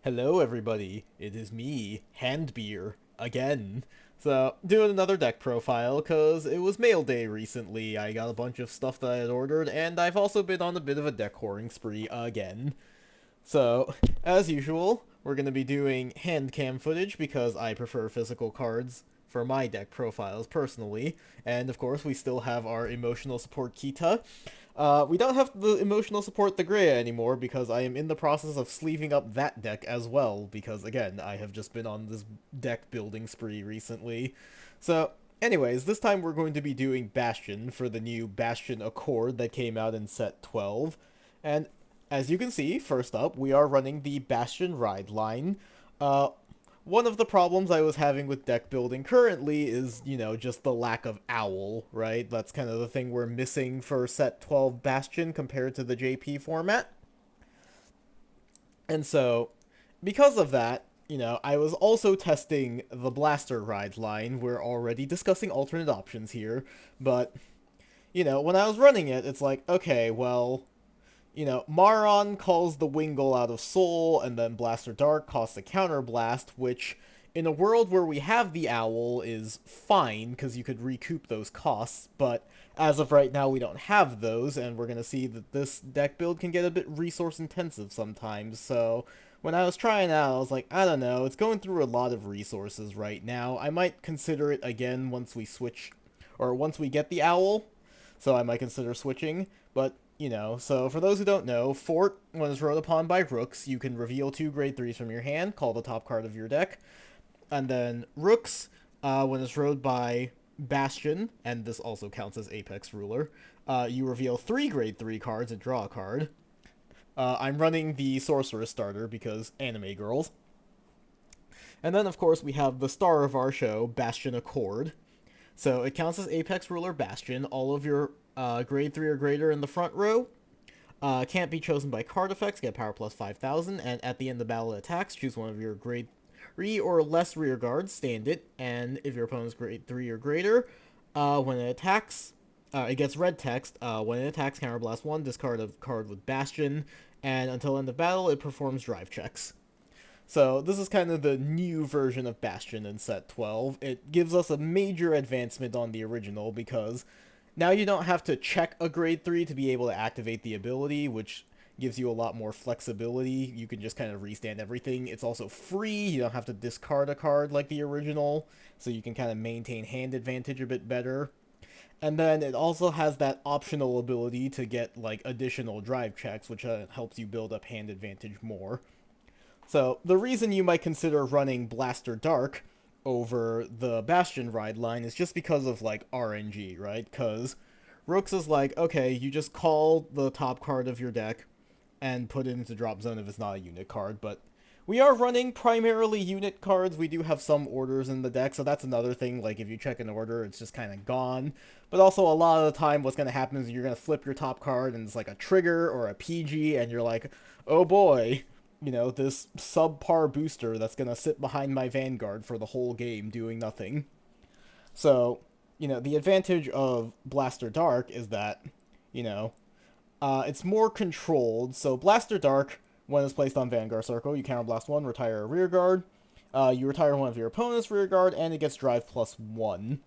Hello everybody, it is me, Handbeer, again. So, doing another deck profile, cause it was mail day recently, I got a bunch of stuff that I had ordered, and I've also been on a bit of a deck whoring spree again. So, as usual, we're gonna be doing hand cam footage because I prefer physical cards for my deck profiles personally, and of course we still have our emotional support Keter. We don't have the emotional support the Grea anymore because I am in the process of sleeving up that deck as well because again, I have just been on this deck building spree recently. So, anyways, this time we're going to be doing Bastion for the new Bastion Accord that came out in set 12. And as you can see, first up, we are running the Bastion Ride line. Uh, one of the problems I was having with deck building currently is, just the lack of Owl, right? That's kind of the thing we're missing for set 12 Bastion compared to the JP format. And so, because of that, I was also testing the Blaster Ride line. We're already discussing alternate options here, but, when I was running it, it's like, okay, well, Maron calls the Wingull out of Soul, and then Blaster Dark costs a counterblast, which, in a world where we have the Owl, is fine, because you could recoup those costs, but as of right now, we don't have those, and we're going to see that this deck build can get a bit resource-intensive sometimes, so when I was trying out, I was like, I don't know, it's going through a lot of resources right now. I might consider it again once we switch, or once we get the Owl, so I might consider switching, but so for those who don't know, Fort, when it's rode upon by Rooks, you can reveal 2 grade 3s from your hand, call the top card of your deck. And then Rooks, when it's rode by Bastion, and this also counts as Apex Ruler, you reveal 3 grade 3 cards and draw a card. I'm running the Sorceress starter because anime girls. And then, of course, we have the star of our show, Bastion Accord. So it counts as Apex Ruler Bastion. All of your grade 3 or greater in the front row can't be chosen by card effects, get power plus 5,000, and at the end of battle attacks, choose one of your grade 3 or less rear guards, stand it, and if your opponent's grade 3 or greater, when it attacks, it gets red text. When it attacks, counterblast 1, discard a card with Bastion, and until end of battle, it performs drive checks. So this is kind of the new version of Bastion in set 12. It gives us a major advancement on the original because now you don't have to check a grade 3 to be able to activate the ability, which gives you a lot more flexibility. You can just kind of restand everything. It's also free. You don't have to discard a card like the original, so you can kind of maintain hand advantage a bit better. And then it also has that optional ability to get like additional drive checks, which helps you build up hand advantage more. So the reason you might consider running Blaster Dark over the Bastion ride line is just because of like RNG, right? Because Rooks is like, okay, you just call the top card of your deck and put it into drop zone if it's not a unit card, but we are running primarily unit cards. We do have some orders in the deck, so that's another thing. Like, if you check an order, it's just kind of gone. But also, a lot of the time, what's going to happen is you're going to flip your top card, and it's like a trigger or a PG, and you're like, oh boy, this subpar booster that's going to sit behind my Vanguard for the whole game doing nothing. So, the advantage of Blaster Dark is that, you know, it's more controlled. So Blaster Dark, when it's placed on Vanguard Circle, you counterblast 1, retire a rear guard. You retire one of your opponent's rear guard, and it gets drive plus 1.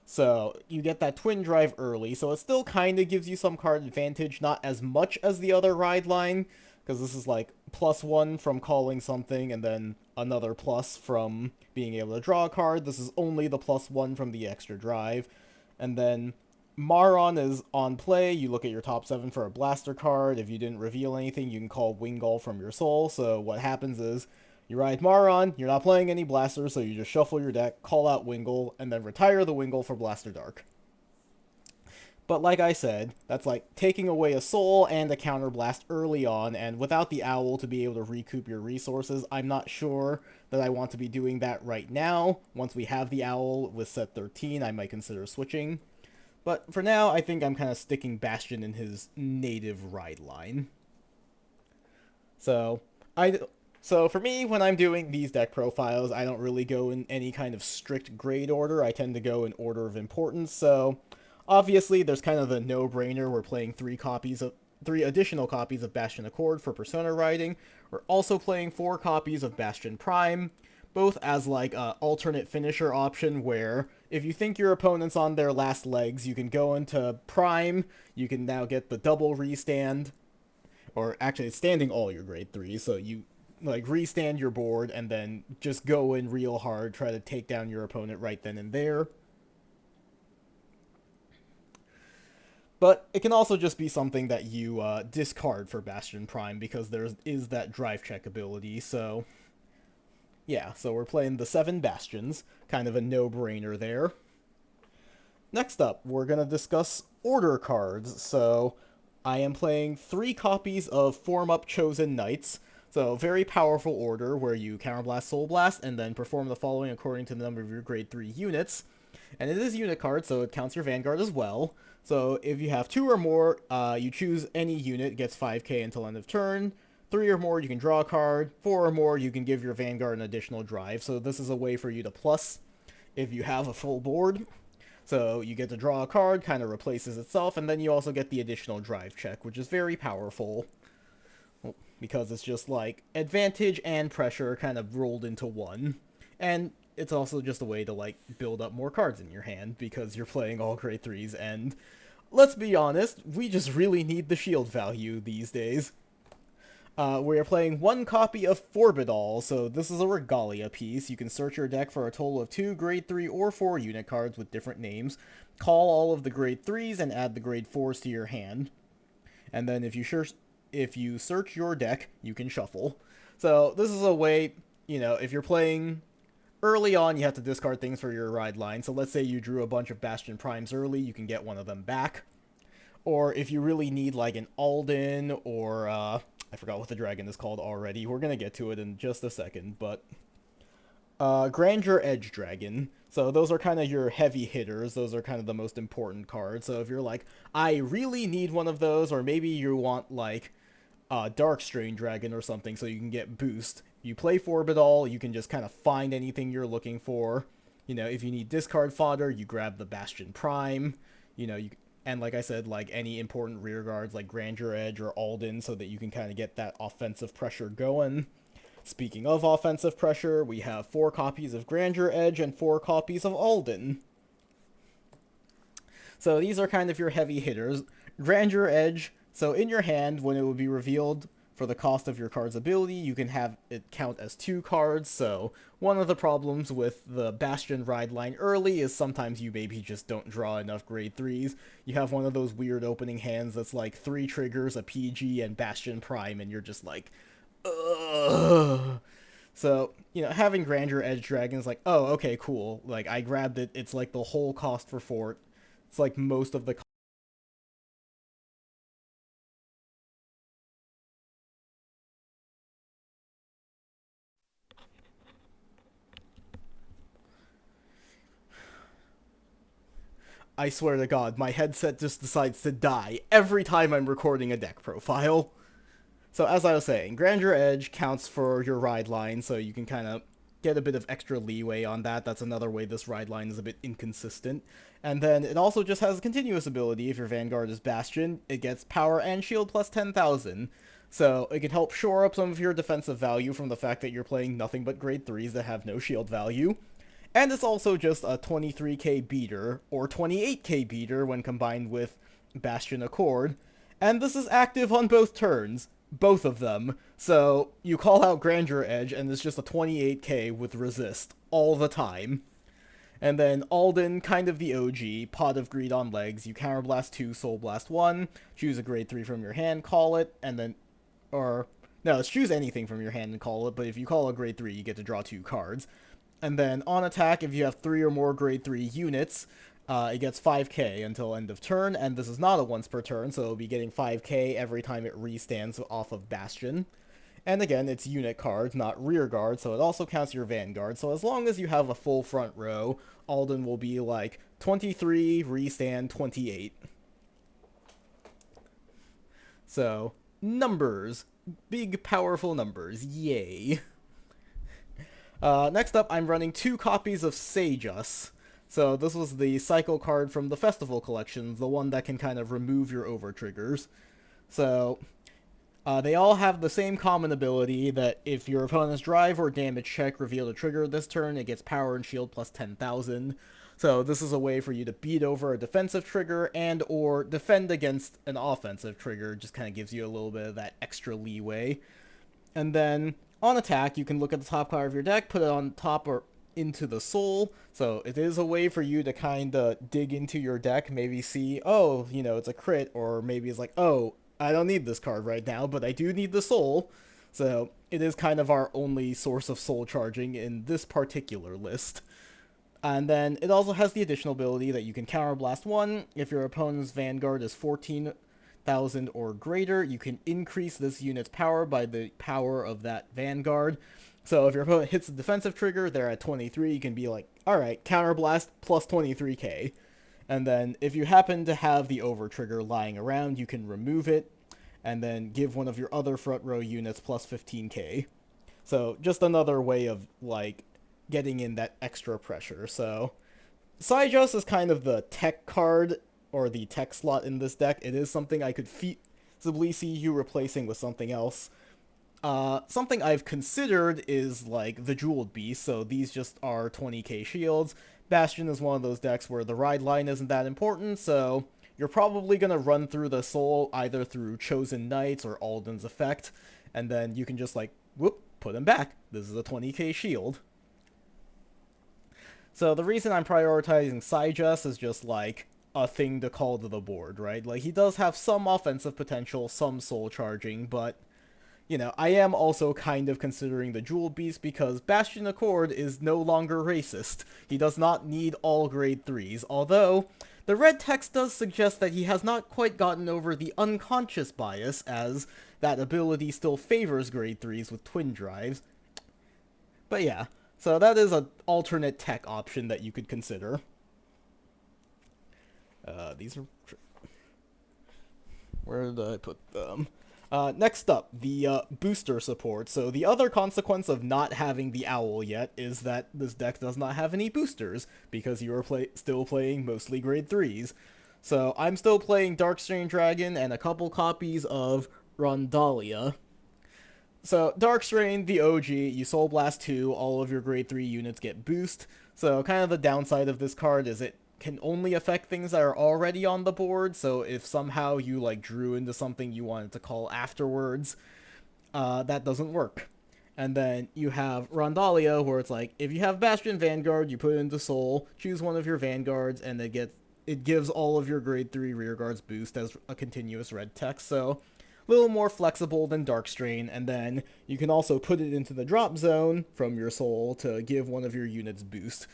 So you get that twin drive early, so it still kind of gives you some card advantage, not as much as the other ride line, because this is like plus 1 from calling something, and then another plus from being able to draw a card. This is only the plus 1 from the extra drive. And then Maron is on play. You look at your top 7 for a blaster card. If you didn't reveal anything, you can call Wingull from your soul. So what happens is you ride Maron, you're not playing any blasters, so you just shuffle your deck, call out Wingull, and then retire the Wingull for Blaster Dark. But like I said, that's like taking away a soul and a counterblast early on, and without the owl to be able to recoup your resources, I'm not sure that I want to be doing that right now. Once we have the owl with set 13, I might consider switching. But for now, I think I'm kind of sticking Bastion in his native ride line. So, so for me, when I'm doing these deck profiles, I don't really go in any kind of strict grade order. I tend to go in order of importance. So obviously, there's kind of the no-brainer. We're playing 3 copies of three additional copies of Bastion Accord for Persona riding. We're also playing 4 copies of Bastion Prime, both as like a alternate finisher option where if you think your opponent's on their last legs, you can go into Prime, you can now get the double restand, or actually it's standing all your grade 3, so you like restand your board and then just go in real hard, try to take down your opponent right then and there. But it can also just be something that you discard for Bastion Prime because there is that drive check ability. So yeah, so we're playing the 7 Bastions, kind of a no-brainer there. Next up, we're going to discuss order cards. So I am playing 3 copies of Form Up Chosen Knights. So very powerful order where you Counterblast, Soul Blast, and then perform the following according to the number of your grade 3 units. And it is unit card, so it counts your Vanguard as well. So if you have 2 or more, you choose any unit, gets 5k until end of turn. 3 or more, you can draw a card. 4 or more, you can give your Vanguard an additional drive. So this is a way for you to plus if you have a full board. So you get to draw a card, kind of replaces itself, and then you also get the additional drive check, which is very powerful. Because it's just like advantage and pressure kind of rolled into one. And it's also just a way to like build up more cards in your hand because you're playing all grade 3s, and let's be honest, we just really need the shield value these days. We are playing 1 copy of Forbidal, so this is a Regalia piece. You can search your deck for a total of 2 grade 3 or 4 unit cards with different names, call all of the grade 3s, and add the grade 4s to your hand. And then if you search your deck, you can shuffle. So this is a way, you know, if you're playing early on, you have to discard things for your ride line. So let's say you drew a bunch of Bastion Primes early, you can get one of them back. Or if you really need like an Alden or, I forgot what the dragon is called already. We're going to get to it in just a second, but Grandeur Edge Dragon. So those are kind of your heavy hitters. Those are kind of the most important cards. So if you're like, I really need one of those, or maybe you want like Darkstrain Dragon or something so you can get boost. You play Forbidal, you can just kind of find anything you're looking for. You know, if you need discard fodder, you grab the Bastion Prime. You know, and like I said, like any important rear guards like Grandeur Edge or Alden so that you can kind of get that offensive pressure going. Speaking of offensive pressure, we have 4 copies of Grandeur Edge and 4 copies of Alden. So these are kind of your heavy hitters. Grandeur Edge, so in your hand, when it will be revealed for the cost of your card's ability, you can have it count as 2 cards. So one of the problems with the Bastion ride line early is sometimes you maybe just don't draw enough grade 3s. You have one of those weird opening hands that's like 3 triggers, a PG, and Bastion Prime, and you're just like, ugh. So, you know, having Grandeur Edge Dragon is like, oh, okay, cool. Like, I grabbed it. It's like the whole cost for Fort. It's like most of the... I swear to God, my headset just decides to die every time I'm recording a deck profile. So as I was saying, Grandeur Edge counts for your ride line, so you can kind of get a bit of extra leeway on that. That's another way this ride line is a bit inconsistent. And then it also just has a continuous ability. If your Vanguard is Bastion, it gets power and shield plus 10,000. So it can help shore up some of your defensive value from the fact that you're playing nothing but grade 3s that have no shield value. And it's also just a 23k beater, or 28k beater when combined with Bastion Accord. And this is active on both turns. Both of them. So you call out Grandeur Edge, and it's just a 28k with resist all the time. And then Alden, kind of the OG, Pot of Greed on legs. You Counterblast 2, Soul Blast 1, choose a grade 3 from your hand, call it, and then... Or... No, let's choose anything from your hand and call it, but if you call a grade 3, you get to draw 2 cards. And then on attack, if you have 3 or more grade 3 units, it gets 5k until end of turn, and this is not a once per turn, so it'll be getting 5k every time it restands off of Bastion. And again, it's unit cards, not rear guard, so it also counts your Vanguard, so as long as you have a full front row, Alden will be like 23, restand 28. So, numbers. Big, powerful numbers. Yay. Next up, I'm running 2 copies of Sageus. So this was the cycle card from the Festival Collection, the one that can kind of remove your over triggers. So, they all have the same common ability that if your opponent's drive or damage check reveal a trigger this turn, it gets power and shield plus 10,000. So this is a way for you to beat over a defensive trigger and or defend against an offensive trigger. Just kind of gives you a little bit of that extra leeway. And then on attack, you can look at the top card of your deck, put it on top or into the soul. So it is a way for you to kind of dig into your deck, maybe see, oh, you know, it's a crit, or maybe it's like, oh, I don't need this card right now, but I do need the soul. So it is kind of our only source of soul charging in this particular list. And then it also has the additional ability that you can counterblast one. If your opponent's Vanguard is 14,000 or greater, you can increase this unit's power by the power of that Vanguard. So if your opponent hits the defensive trigger, they're at 23, you can be like, alright, counterblast plus 23k. And then if you happen to have the over trigger lying around, you can remove it and then give one of your other front row units plus 15k. So just another way of, like, getting in that extra pressure. So Psyjust is kind of the tech card, or the tech slot in this deck. It is something I could feasibly see you replacing with something else. Something I've considered is, like, the Jeweled Beast, so these just are 20k shields. Bastion is one of those decks where the ride line isn't that important, so you're probably going to run through the soul either through Chosen Knights or Alden's Effect, and then you can just, like, whoop, put him back. This is a 20k shield. So the reason I'm prioritizing Psyjust is just, like, a thing to call to the board, right? Like, he does have some offensive potential, some soul charging, but, you know, I am also kind of considering the Jewel Beast because Bastion Accord is no longer racist. He does not need all grade 3s, although the red text does suggest that he has not quite gotten over the unconscious bias, as that ability still favors grade 3s with twin drives. But yeah, so that is an alternate tech option that you could consider. These are... Where did I put them? Next up, the booster support. So the other consequence of not having the Owl yet is that this deck does not have any boosters, because you are still playing mostly grade 3s. So I'm still playing Darkstrain Dragon and a couple copies of Rondalia. So Darkstrain, the OG, you Soul Blast 2, all of your grade 3 units get boost. So kind of the downside of this card is it can only affect things that are already on the board, so if somehow you, like, drew into something you wanted to call afterwards, that doesn't work. And then you have Rondalia, where it's like, if you have Bastion Vanguard, you put it into Soul, choose one of your Vanguards, and it gives all of your grade 3 rearguards boost as a continuous red text, so a little more flexible than Darkstrain, and then you can also put it into the drop zone from your Soul to give one of your units boost.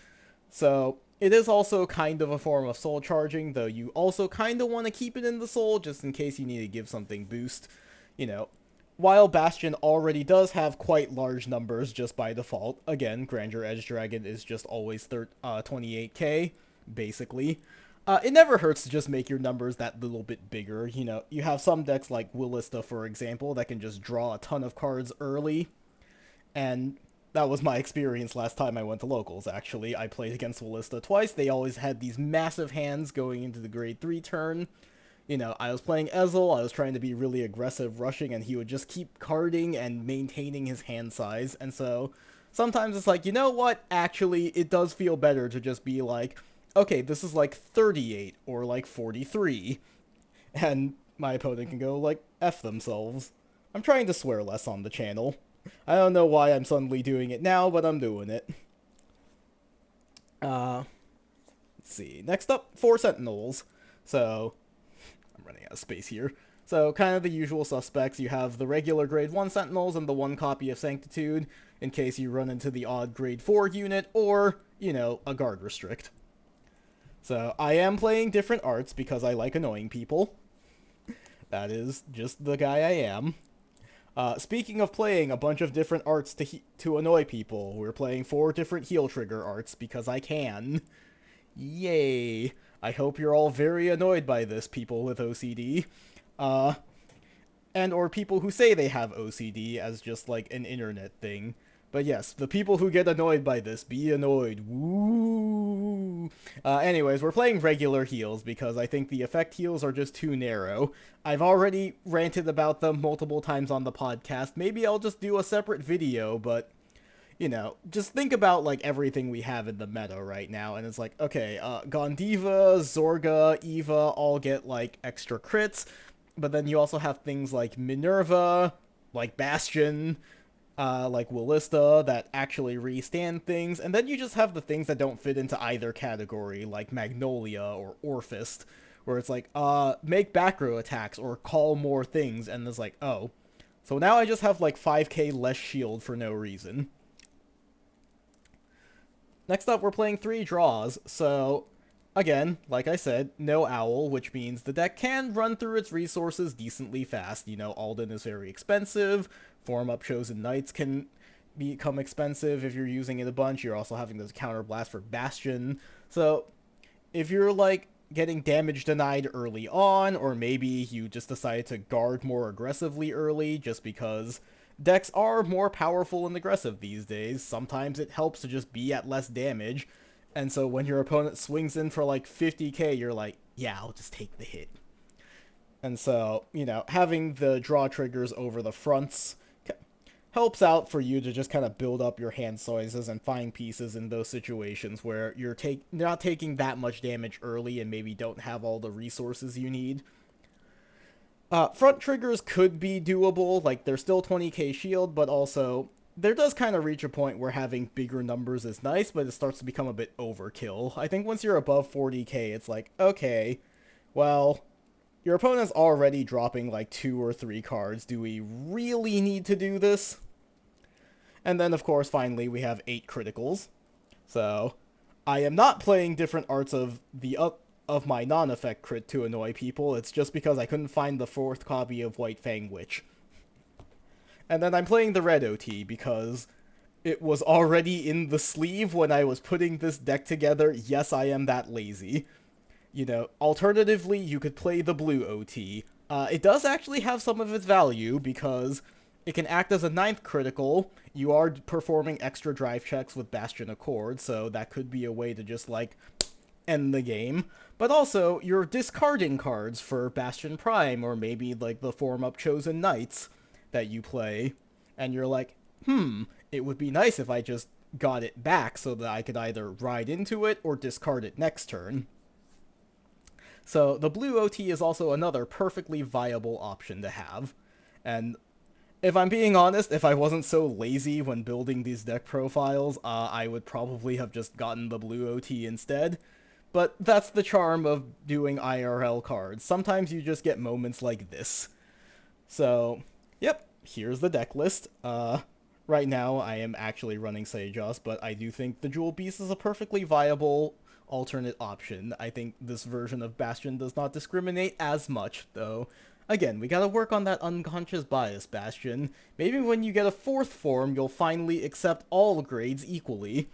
So it is also kind of a form of soul charging, though you also kind of want to keep it in the soul just in case you need to give something boost. You know, while Bastion already does have quite large numbers just by default, again, Grandeur Edge Dragon is just always 28k, basically. It never hurts to just make your numbers that little bit bigger. You know, you have some decks like Willista, for example, that can just draw a ton of cards early, and that was my experience last time I went to locals, actually. I played against Willista twice. They always had these massive hands going into the grade 3 turn. You know, I was playing Ezel, I was trying to be really aggressive rushing, and he would just keep carding and maintaining his hand size. And so sometimes it's like, you know what? Actually, it does feel better to just be like, okay, this is like 38 or like 43. And my opponent can go, like, F themselves. I'm trying to swear less on the channel. I don't know why I'm suddenly doing it now, but I'm doing it. Let's see. Next up, 4 Sentinels. So, I'm running out of space here. So, kind of the usual suspects. You have the regular grade 1 Sentinels and the 1 copy of Sanctitude, in case you run into the odd grade 4 unit, or, you know, a guard restrict. So, I am playing different arts because I like annoying people. That is just the guy I am. Speaking of playing a bunch of different arts to annoy people, we're playing 4 different heal trigger arts because I can. Yay! I hope you're all very annoyed by this, people with OCD. And or people who say they have OCD as just like an internet thing. But yes, the people who get annoyed by this, be annoyed. Woo! Anyways, we're playing regular heals because I think the effect heals are just too narrow. I've already ranted about them multiple times on the podcast. Maybe I'll just do a separate video, but you know, just think about like everything we have in the meta right now, and it's like, okay, Gondiva, Zorga, Eva all get like extra crits, but then you also have things like Minerva, like Bastion, like Willista that actually restand things, and then you just have the things that don't fit into either category, like Magnolia or Orphist, where it's like, make back row attacks or call more things, and it's like, oh, so now I just have like 5k less shield for no reason. Next up, we're playing 3 draws, so again, like I said, no Owl, which means the deck can run through its resources decently fast. You know, Alden is very expensive, Form Up Chosen Knights can become expensive if you're using it a bunch. You're also having this counterblast for Bastion, so if you're like getting damage denied early on, or maybe you just decided to guard more aggressively early just because decks are more powerful and aggressive these days, sometimes it helps to just be at less damage, and so when your opponent swings in for like 50k, you're like, yeah, I'll just take the hit. And so, you know, having the draw triggers over the fronts helps out for you to just kind of build up your hand sizes and find pieces in those situations where you're not taking that much damage early and maybe don't have all the resources you need. Front triggers could be doable, like they're still 20k shield, but also there does kind of reach a point where having bigger numbers is nice, but it starts to become a bit overkill. I think once you're above 40k, it's like, okay, well, your opponent's already dropping like 2 or 3 cards. Do we really need to do this? And then, of course, finally, we have 8 criticals. So, I am not playing different arts of my non-effect crit to annoy people. It's just because I couldn't find the 4th copy of White Fang Witch. And then I'm playing the red OT because it was already in the sleeve when I was putting this deck together. Yes, I am that lazy. You know, alternatively, you could play the blue OT. It does actually have some of its value because it can act as a 9th critical. You are performing extra drive checks with Bastion Accord, so that could be a way to just, like, end the game. But also, you're discarding cards for Bastion Prime, or maybe, like, the Form Up Chosen Knights that you play, and you're like, it would be nice if I just got it back so that I could either ride into it or discard it next turn. So the blue OT is also another perfectly viable option to have. And if I'm being honest, if I wasn't so lazy when building these deck profiles, I would probably have just gotten the blue OT instead. But that's the charm of doing IRL cards. Sometimes you just get moments like this. So, yep, here's the deck list. Right now I am actually running Sejas, but I do think the Jewel Beast is a perfectly viable alternate option. I think this version of Bastion does not discriminate as much, though. Again, we gotta work on that unconscious bias, Bastion. Maybe when you get a 4th form, you'll finally accept all grades equally.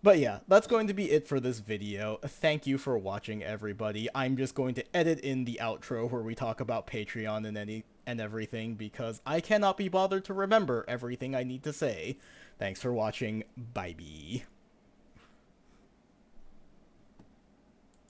But yeah, that's going to be it for this video. Thank you for watching, everybody. I'm just going to edit in the outro where we talk about Patreon and everything, because I cannot be bothered to remember everything I need to say. Thanks for watching. Bye-bye.